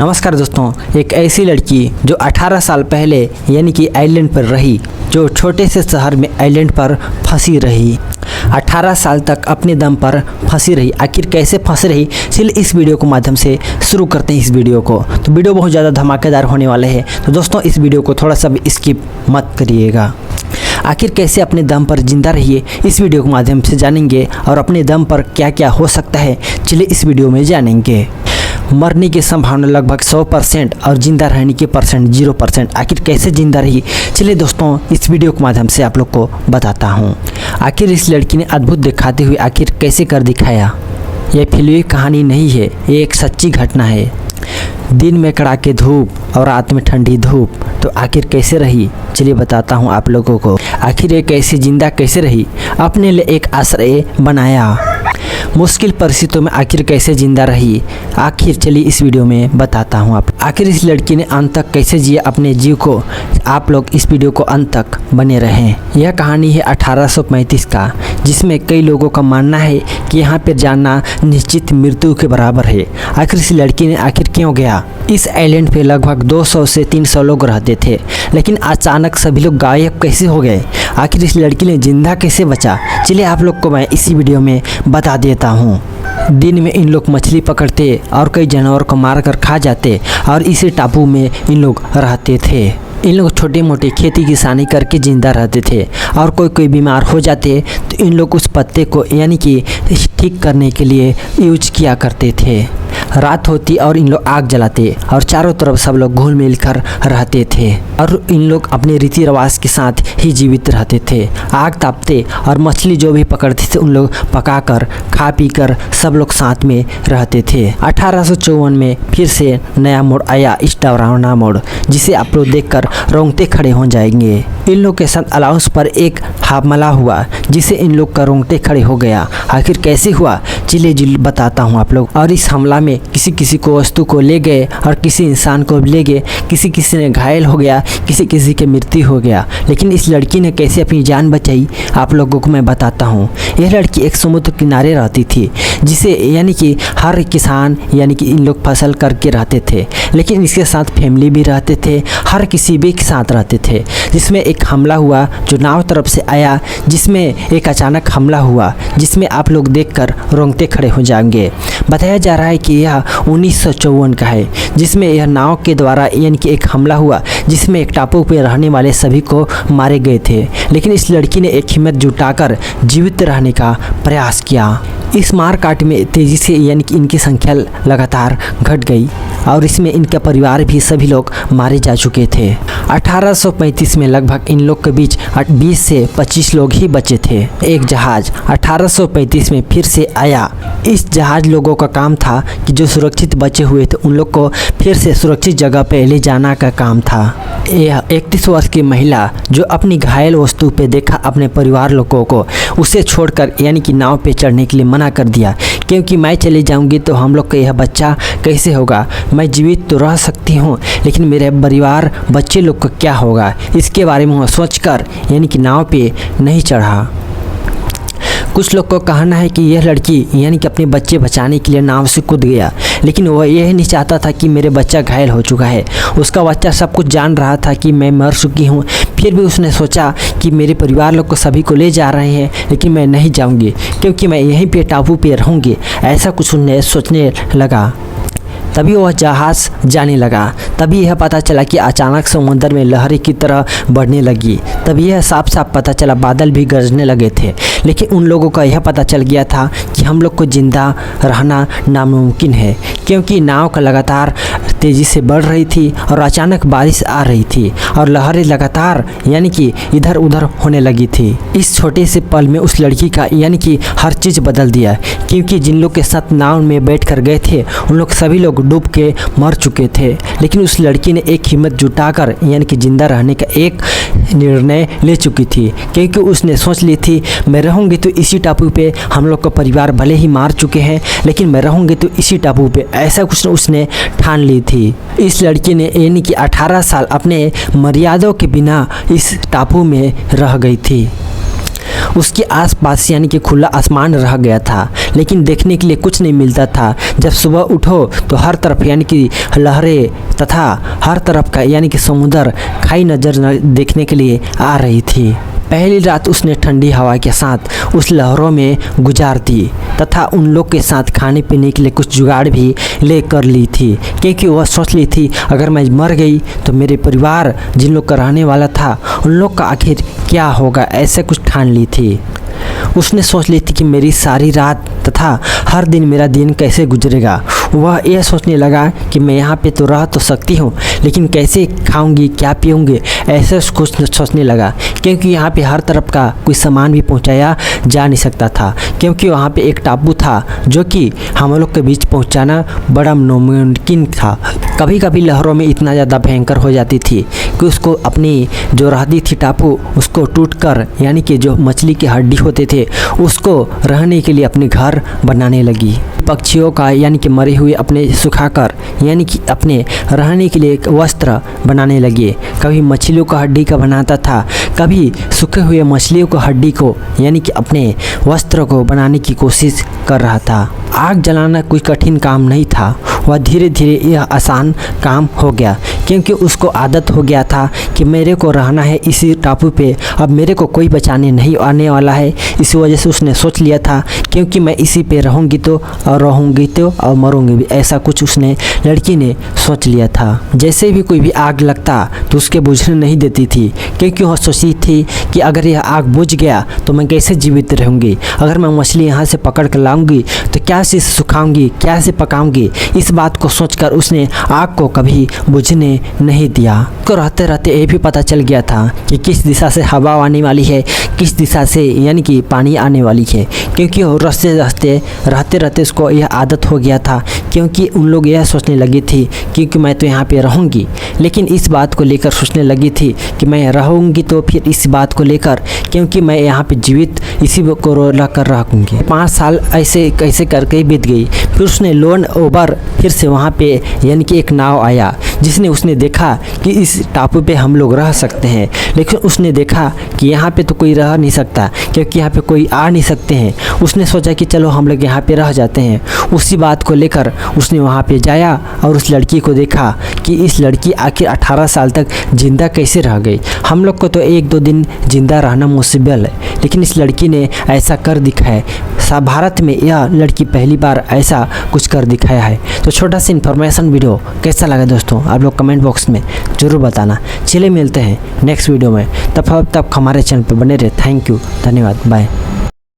नमस्कार दोस्तों, एक ऐसी लड़की जो 18 साल पहले यानी कि आइलैंड पर रही, जो छोटे से शहर में आइलैंड पर फंसी रही, 18 साल तक अपने दम पर फंसी रही। आखिर कैसे फंस रही, चलिए इस वीडियो के माध्यम से शुरू करते हैं इस वीडियो को। तो वीडियो बहुत ज़्यादा धमाकेदार होने वाले हैं, तो दोस्तों इस वीडियो को थोड़ा सा भी स्किप मत करिएगा। आखिर कैसे अपने दम पर जिंदा रहिए, इस वीडियो के माध्यम से जानेंगे, और अपने दम पर क्या क्या हो सकता है चलिए इस वीडियो में जानेंगे। मरने की संभावना लगभग 100% और जिंदा रहने की परसेंट 0%। आखिर कैसे जिंदा रही, चलिए दोस्तों इस वीडियो के माध्यम से आप लोग को बताता हूँ। आखिर इस लड़की ने अद्भुत दिखाते हुए आखिर कैसे कर दिखाया। यह फिल्मी कहानी नहीं है, ये एक सच्ची घटना है। दिन में कड़ाके धूप और रात में ठंडी धूप, तो आखिर कैसे रही चलिए बताता हूँ आप लोगों को। आखिर ये कैसे जिंदा कैसे रही, अपने लिए एक आश्रय बनाया। मुश्किल परिस्थितियों में आखिर कैसे जिंदा रही, आखिर चलिए इस वीडियो में बताता हूँ आप। आखिर इस लड़की ने अंत तक कैसे जिया अपने जीव को, आप लोग इस वीडियो को अंत तक बने रहें। यह कहानी है 1835 का, जिसमें कई लोगों का मानना है कि यहाँ पर जाना निश्चित मृत्यु के बराबर है। आखिर इस लड़की ने आखिर क्यों गया। इस आइलैंड पे लगभग 200 से 300 लोग रहते थे, लेकिन अचानक सभी लोग गायब कैसे हो गए। आखिर इस लड़की ने जिंदा कैसे बचा, चलिए आप लोग को मैं इसी वीडियो में बता देता हूँ। दिन में इन लोग मछली पकड़ते और कई जानवर को मार कर खा जाते, और इसी टापू में इन लोग रहते थे। इन लोग छोटे मोटे खेती किसानी करके जिंदा रहते थे, और कोई बीमार हो जाते तो इन लोग उस पत्ते को यानी कि ठीक करने के लिए यूज किया करते थे। रात होती और इन लोग आग जलाते, और चारों तरफ सब लोग घुल मिल कर रहते थे, और इन लोग अपने रीति रिवाज के साथ ही जीवित रहते थे। आग तापते और मछली जो भी पकड़ते थे उन लोग पकाकर खा पी कर सब लोग साथ में रहते थे। 1854 में फिर से नया मोड़ आया, इस डरावना मोड़, जिसे आप लोग देखकर रोंगटे खड़े हो जाएंगे। इन लोग के साथ अलाउंस पर एक हमला हुआ, जिसे इन लोग का रोंगटे खड़े हो गया। आखिर कैसे हुआ चलिए बताता हूँ आप लोग। और इस हमला में किसी किसी को वस्तु को ले गए, और किसी इंसान को ले गए, किसी ने घायल हो गया, किसी की मृत्यु हो गया। लेकिन इस लड़की ने कैसे अपनी जान बचाई आप लोगों को मैं बताता हूँ। यह लड़की एक समुद्र किनारे रहती थी, जिसे यानी कि हर किसान यानी कि इन लोग फसल करके रहते थे, लेकिन इसके साथ फैमिली भी रहते थे, हर किसी भी के साथ रहते थे। जिसमें एक हमला हुआ जो नाव तरफ से आया, जिसमें एक अचानक हमला हुआ, जिसमें आप लोग देखकर रोंगटे खड़े हो जाएंगे। बताया जा रहा है कि यह 1954 का है, जिसमें यह नाव के द्वारा यानी कि एक हमला हुआ, जिसमें एक टापू पर रहने वाले सभी को मारे गए थे। लेकिन इस लड़की ने एक हिम्मत जुटाकर जीवित रहने का प्रयास किया। इस मारकाट में तेज़ी से यानी कि इनकी संख्या लगातार घट गई, और इसमें इनका परिवार भी सभी लोग मारे जा चुके थे। 1835 में लगभग इन लोग के बीच 20 से 25 लोग ही बचे थे। एक जहाज 1835 में फिर से आया। इस जहाज लोगों का काम था कि जो सुरक्षित बचे हुए थे उन लोग को फिर से सुरक्षित जगह पे ले जाना का काम था। यह 31 वर्ष की महिला जो अपनी घायल वस्तु पे देखा अपने परिवार लोगों को, उसे छोड़कर यानी कि नाव पे चढ़ने के लिए मना कर दिया, क्योंकि मैं चली जाऊंगी तो हम लोग का यह बच्चा कैसे होगा। मैं जीवित तो रह सकती हूँ, लेकिन मेरे परिवार बच्चे लोग का क्या होगा, इसके बारे में सोचकर यानी कि नाव पे नहीं चढ़ा। कुछ लोग को कहना है कि यह लड़की यानी कि अपने बच्चे बचाने के लिए नाव से कूद गया, लेकिन वह यह नहीं चाहता था कि मेरे बच्चा घायल हो चुका है। उसका बच्चा सब कुछ जान रहा था कि मैं मर चुकी हूँ, फिर भी उसने सोचा कि मेरे परिवार लोग को सभी को ले जा रहे हैं, लेकिन मैं नहीं जाऊँगी, क्योंकि मैं यहीं पे टापू पे रहूँगी। ऐसा कुछ उन्हें सोचने लगा। तभी वह जहाज़ जाने लगा। तभी यह पता चला कि अचानक समुद्र में लहरें की तरह बढ़ने लगी। तभी यह साफ साफ पता चला बादल भी गरजने लगे थे। लेकिन उन लोगों का यह पता चल गया था कि हम लोग को ज़िंदा रहना नामुमकिन है, क्योंकि नाव का लगातार तेज़ी से बढ़ रही थी, और अचानक बारिश आ रही थी, और लहरें लगातार यानी कि इधर उधर होने लगी थी। इस छोटे से पल में उस लड़की का यानी कि हर चीज़ बदल दिया, क्योंकि जिन लोग के साथ नाव में बैठ कर गए थे उन लोग सभी लोग डूब के मर चुके थे। लेकिन उस लड़की ने एक हिम्मत जुटाकर यानी कि जिंदा रहने का एक निर्णय ले चुकी थी, क्योंकि उसने सोच ली थी मैं रहूँगी तो इसी टापू पे, हम लोग का परिवार भले ही मार चुके हैं लेकिन मैं रहूँगी तो इसी टापू पे, ऐसा कुछ उसने ठान ली थी। इस लड़की ने यानी कि 18 साल अपने मर्यादाओं के बिना इस टापू में रह गई थी। उसके आसपास यानी कि खुला आसमान रह गया था, लेकिन देखने के लिए कुछ नहीं मिलता था। जब सुबह उठो तो हर तरफ यानी कि लहरें तथा हर तरफ का यानी कि समुद्र खाई नज़र देखने के लिए आ रही थी। पहली रात उसने ठंडी हवा के साथ उस लहरों में गुजार दी तथा उन लोग के साथ खाने पीने के लिए कुछ जुगाड़ भी ले कर ली थी, क्योंकि वह सोच ली थी अगर मैं मर गई तो मेरे परिवार जिन लोग का रहने वाला था उन लोग का आखिर क्या होगा, ऐसे कुछ ठान ली थी। उसने सोच ली थी कि मेरी सारी रात तथा हर दिन मेरा दिन कैसे गुजरेगा। वह यह सोचने लगा कि मैं यहाँ पे तो रह तो सकती हूँ, लेकिन कैसे खाऊंगी, क्या पीऊँगी, ऐसे कुछ सोचने लगा, क्योंकि यहाँ पे हर तरफ का कोई सामान भी पहुँचाया जा नहीं सकता था, क्योंकि वहाँ पे एक टापू था जो कि हम लोग के बीच पहुँचाना बड़ा नामुमकिन था। कभी कभी लहरों में इतना ज़्यादा भयंकर हो जाती थी कि उसको अपनी जो रहती थी टापू उसको टूटकर यानी कि जो मछली की हड्डी होते थे उसको रहने के लिए अपने घर बनाने लगी। पक्षियों का यानी कि मरे हुए अपने सुखाकर यानी कि अपने रहने के लिए एक वस्त्र बनाने लगे। कभी मछलियों का हड्डी का बनाता था, कभी सूखे हुए मछलियों को हड्डी को यानी कि अपने वस्त्र को बनाने की कोशिश कर रहा था। आग जलाना कोई कठिन काम नहीं था, वह धीरे धीरे यह आसान काम हो गया, क्योंकि उसको आदत हो गया था कि मेरे को रहना है इसी टापू पे, अब मेरे को कोई बचाने नहीं आने वाला है। इसी वजह से उसने सोच लिया था क्योंकि मैं इसी पे रहूँगी तो और मरूँगी भी, ऐसा कुछ उसने लड़की ने सोच लिया था। जैसे भी कोई भी आग लगता तो उसके बुझने नहीं देती थी, क्योंकि वह सोची थी कि अगर यह आग बुझ गया तो मैं कैसे जीवित रहूँगी, अगर मैं मछली यहाँ से पकड़ कर लाऊंगी तो क्या से सुखाऊंगी, क्या से पकाऊंगी। इस बात को सोचकर उसने आग को कभी बुझने नहीं दिया। को रहते रहते ये भी पता चल गया था कि किस दिशा से हवा आने वाली है, किस दिशा से यानी कि पानी आने वाली है, क्योंकि वो रहते रहते उसको यह आदत हो गया था। क्योंकि उन लोग यह सोचने लगी थी क्योंकि मैं तो यहाँ पे रहूँगी, लेकिन इस बात को लेकर सोचने लगी थी कि मैं रहूँगी तो फिर इस बात को लेकर क्योंकि मैं यहाँ पे जीवित इसी को रोला कर रहूँगी। 5 साल ऐसे कैसे करके बीत गई। फिर उसने लोन ओवर फिर से वहाँ पे यानी कि एक नाव आया जिसने उसने देखा कि इस टापू पे हम लोग रह सकते हैं, लेकिन उसने देखा कि यहाँ पे तो कोई रह नहीं सकता क्योंकि यहाँ पे कोई आ नहीं सकते हैं। उसने सोचा कि चलो हम लोग यहाँ पे रह जाते हैं। उसी बात को लेकर उसने वहाँ पे जाया और उस लड़की को देखा कि इस लड़की आखिर 18 साल तक जिंदा कैसे रह गई। हम लोग को तो 1-2 दिन जिंदा रहना मुश्किल है, लेकिन इस लड़की ने ऐसा कर दिखाया। भारत में यह लड़की पहली बार ऐसा कुछ कर दिखाया है। तो छोटा सा इन्फॉर्मेशन वीडियो कैसा लगा दोस्तों, आप लोग कमेंट बॉक्स में ज़रूर बताना। चलिए मिलते हैं नेक्स्ट वीडियो में, तब तक हमारे चैनल पर बने रहे। थैंक यू, धन्यवाद, बाय।